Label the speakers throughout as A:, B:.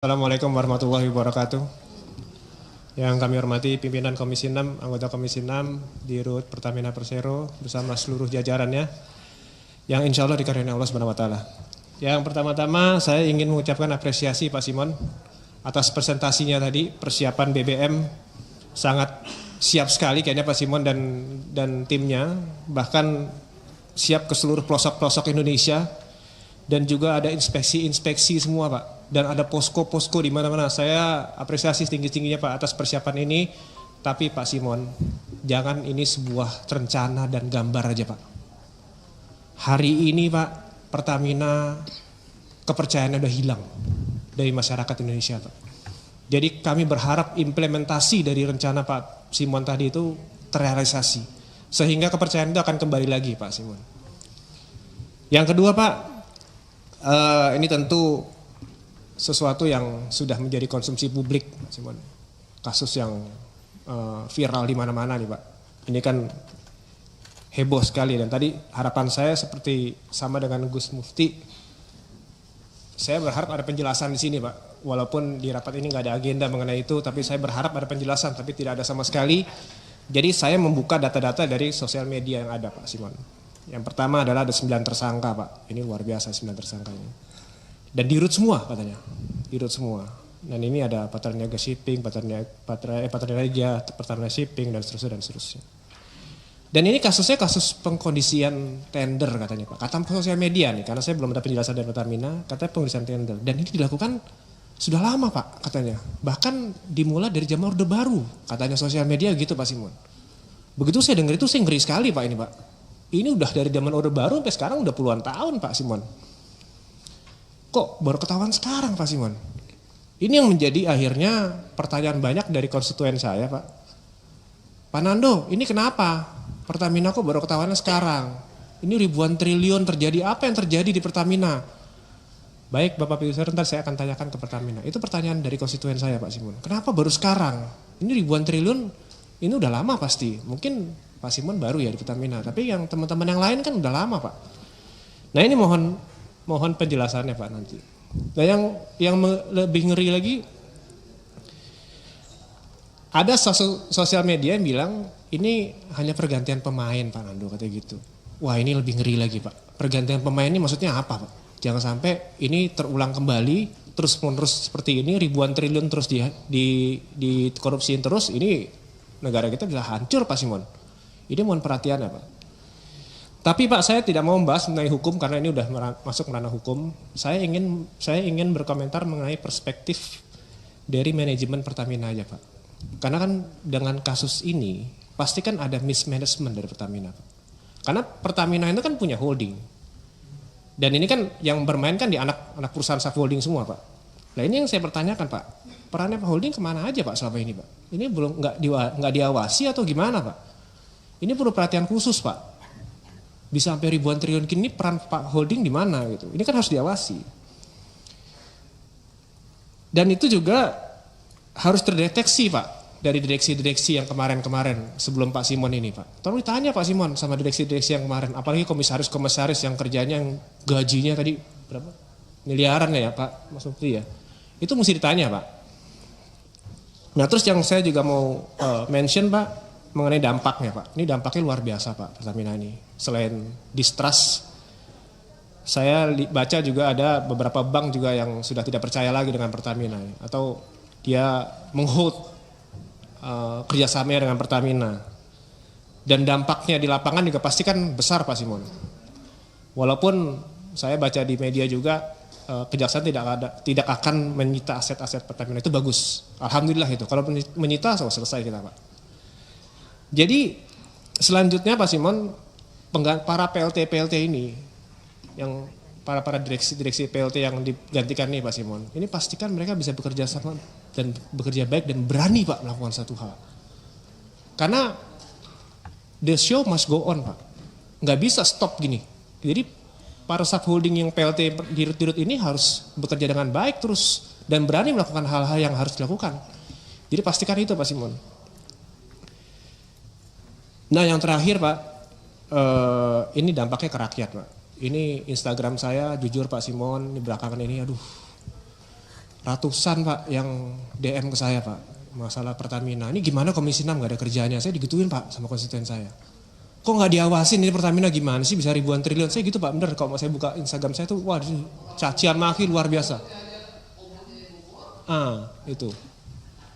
A: Assalamualaikum warahmatullahi wabarakatuh. Yang kami hormati pimpinan Komisi 6, anggota Komisi 6 di RUT Pertamina Persero bersama seluruh jajarannya yang insya Allah dikaruniai Allah Subhanahu wa Ta'ala. Yang pertama-tama saya ingin mengucapkan apresiasi Pak Simon atas presentasinya tadi. Persiapan BBM sangat siap sekali kayaknya Pak Simon dan timnya, bahkan siap ke seluruh pelosok-pelosok Indonesia. Dan juga ada inspeksi semua Pak. Dan ada posko-posko di mana-mana. Saya apresiasi setinggi-tingginya Pak atas persiapan ini. Tapi Pak Simon, jangan ini sebuah rencana dan gambar aja Pak. Hari ini Pak, Pertamina kepercayaannya udah hilang dari masyarakat Indonesia Pak. Jadi kami berharap implementasi dari rencana Pak Simon tadi itu terrealisasi. Sehingga kepercayaan itu akan kembali lagi Pak Simon. Yang kedua Pak, ini tentu sesuatu yang sudah menjadi konsumsi publik, Simon. Kasus yang viral di mana-mana nih Pak. Ini kan heboh sekali dan tadi harapan saya seperti sama dengan Gus Mufti. Saya berharap ada penjelasan di sini Pak. Walaupun di rapat ini nggak ada agenda mengenai itu, tapi saya berharap ada penjelasan, tapi tidak ada sama sekali. Jadi saya membuka data-data dari sosial media yang ada Pak Simon. Yang pertama adalah ada 9 tersangka Pak. Ini luar biasa 9 tersangka ini. Dan di root semua katanya. Di root semua. Dan ini ada Patraniaga Shipping, Patraniaga, Pertamina Shipping dan seterusnya. Dan ini kasusnya kasus pengkondisian tender katanya Pak. Kata sosial media nih, karena saya belum ada penjelasan dari Pertamina, katanya pengkondisian tender. Dan ini dilakukan sudah lama Pak katanya. Bahkan dimulai dari zaman Orde Baru. Katanya sosial media gitu Pak Simon. Begitu saya dengar itu saya ngeri sekali Pak ini Pak. Ini udah dari zaman Orde Baru sampai sekarang udah puluhan tahun Pak Simon. Kok baru ketahuan sekarang Pak Simon? Ini yang menjadi akhirnya pertanyaan banyak dari konstituen saya Pak. Pak Nando, ini kenapa? Pertamina kok baru ketahuannya sekarang? Ini ribuan triliun terjadi, apa yang terjadi di Pertamina? Baik Bapak Piusar, ntar saya akan tanyakan ke Pertamina. Itu pertanyaan dari konstituen saya Pak Simon. Kenapa baru sekarang? Ini ribuan triliun, ini udah lama pasti. Mungkin Pak Simon baru ya di Pertamina, tapi yang teman-teman yang lain kan udah lama Pak. Nah ini mohon penjelasannya Pak nanti. Nah yang lebih ngeri lagi, ada sosial media yang bilang ini hanya pergantian pemain Pak Nando katanya gitu. Wah ini lebih ngeri lagi Pak. Pergantian pemain ini maksudnya apa Pak? Jangan sampai ini terulang kembali terus menerus seperti ini, ribuan triliun terus di korupsiin terus, ini negara kita bisa hancur Pak Simon. Ini mohon perhatian ya Pak. Tapi Pak saya tidak mau membahas mengenai hukum karena ini udah masuk ranah hukum. Saya ingin berkomentar mengenai perspektif dari manajemen Pertamina aja Pak. Karena kan dengan kasus ini pasti kan ada mismanagement dari Pertamina Pak. Karena Pertamina itu kan punya holding. Dan ini kan yang bermain kan di anak perusahaan subholding semua Pak. Nah ini yang saya pertanyakan Pak. Perannya Pak Holding kemana aja Pak selama ini Pak? Ini belum nggak diawasi atau gimana Pak? Ini perlu perhatian khusus Pak. Bisa sampai ribuan triliun kini peran Pak Holding di mana gitu. Ini kan harus diawasi. Dan itu juga harus terdeteksi Pak dari direksi-direksi yang kemarin-kemarin sebelum Pak Simon ini Pak. Tolong ditanya Pak Simon sama direksi-direksi yang kemarin, apalagi komisaris-komisaris yang kerjanya yang gajinya tadi berapa? Miliaran ya Pak Mas Mufti ya. Itu mesti ditanya Pak. Nah terus yang saya juga mau mention Pak, mengenai dampaknya Pak. Ini dampaknya luar biasa Pak Pertamina ini. Selain distrust, saya baca juga ada beberapa bank juga yang sudah tidak percaya lagi dengan Pertamina. Atau dia menghold kerjasamanya dengan Pertamina. Dan dampaknya di lapangan juga pasti kan besar Pak Simon. Walaupun saya baca di media juga kejaksaan tidak akan menyita aset-aset Pertamina. Itu bagus. Alhamdulillah itu. Kalau menyita selesai kita Pak. Jadi selanjutnya Pak Simon, para PLT ini, yang para direksi PLT yang digantikan nih Pak Simon, ini pastikan mereka bisa bekerja sama dan bekerja baik dan berani Pak melakukan satu hal. Karena the show must go on Pak, nggak bisa stop gini. Jadi para subholding yang PLT dirut ini harus bekerja dengan baik terus dan berani melakukan hal-hal yang harus dilakukan. Jadi pastikan itu Pak Simon. Nah yang terakhir Pak, ini dampaknya ke rakyat Pak. Ini Instagram saya jujur Pak Simon, di belakangan ini aduh ratusan Pak yang DM ke saya Pak, masalah Pertamina. Ini gimana Komisi 6 gak ada kerjanya? Saya digituin Pak sama konstituen saya. Kok nggak diawasin ini Pertamina gimana sih bisa ribuan triliun? Saya gitu Pak, bener kalau saya buka Instagram saya tuh, wah cacian maki luar biasa. Itu.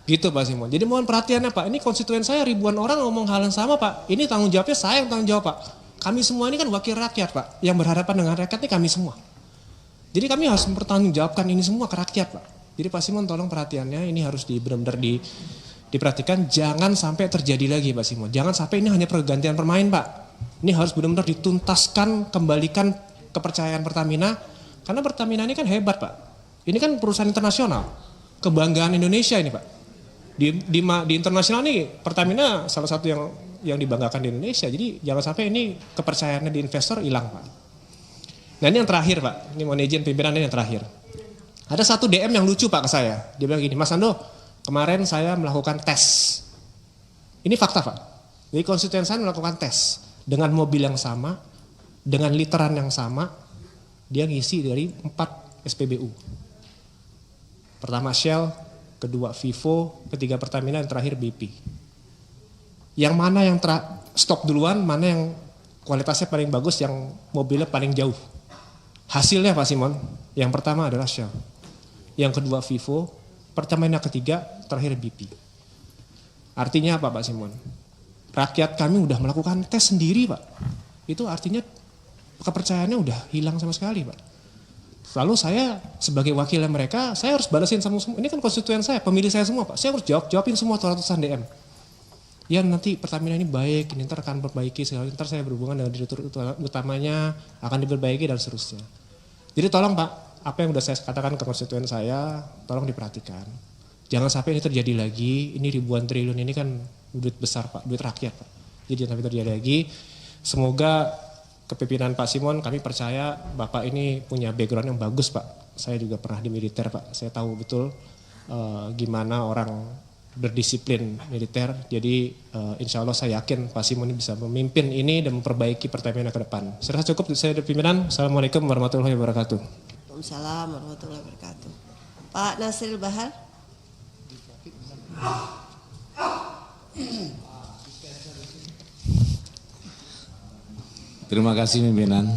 A: Gitu Pak Simon. Jadi mohon perhatiannya Pak, ini konstituen saya ribuan orang ngomong hal yang sama Pak. Ini tanggung jawabnya saya yang tanggung jawab Pak. Kami semua ini kan wakil rakyat Pak, yang berhadapan dengan rakyat ini kami semua. Jadi kami harus mempertanggungjawabkan ini semua ke rakyat Pak. Jadi Pak Simon tolong perhatiannya, ini harus benar-benar diperhatikan, jangan sampai terjadi lagi Pak Simon. Jangan sampai ini hanya pergantian permain Pak. Ini harus benar-benar dituntaskan, kembalikan kepercayaan Pertamina. Karena Pertamina ini kan hebat Pak. Ini kan perusahaan internasional, kebanggaan Indonesia ini Pak. Di internasional nih Pertamina salah satu yang dibanggakan di Indonesia. Jadi jangan sampai ini kepercayaannya di investor hilang Pak. Nah ini yang terakhir Pak, ini mohon izin pimpinan ini yang terakhir. Ada satu DM yang lucu Pak ke saya. Dia bilang gini, Mas Ando, kemarin saya melakukan tes. Ini fakta Pak. Jadi konstituen saya melakukan tes dengan mobil yang sama, dengan literan yang sama, dia ngisi dari 4 SPBU. Pertama Shell, kedua Vivo, ketiga Pertamina, yang terakhir BP. Yang mana yang stop duluan, mana yang kualitasnya paling bagus, yang mobilnya paling jauh. Hasilnya Pak Simon, yang pertama adalah Shell. Yang kedua Vivo, Pertamina ketiga, terakhir BP. Artinya apa Pak Simon? Rakyat kami udah melakukan tes sendiri Pak. Itu artinya kepercayaannya udah hilang sama sekali Pak. Lalu saya sebagai wakilnya mereka, saya harus balasin sama semua. Ini kan konstituen saya, pemilih saya semua Pak. Saya harus jawabin semua ratusan DM. Ya nanti Pertamina ini baik, ini ntar akan perbaiki, ntar saya berhubungan dengan direktur utamanya, akan diperbaiki dan seterusnya. Jadi tolong Pak, apa yang sudah saya katakan ke konstituen saya, tolong diperhatikan. Jangan sampai ini terjadi lagi, ini ribuan triliun ini kan duit besar Pak, duit rakyat Pak. Jadi jangan sampai terjadi lagi. Semoga kepemimpinan Pak Simon, kami percaya Bapak ini punya background yang bagus Pak. Saya juga pernah di militer Pak, saya tahu betul gimana orang berdisiplin militer. Jadi insya Allah saya yakin Pak Simon ini bisa memimpin ini dan memperbaiki Pertamina ke depan. Saya rasa cukup saya dari pimpinan. Assalamualaikum warahmatullahi wabarakatuh.
B: Waalaikumsalam warahmatullahi wabarakatuh. Pak Nasril Bahar.
C: Terima kasih pimpinan.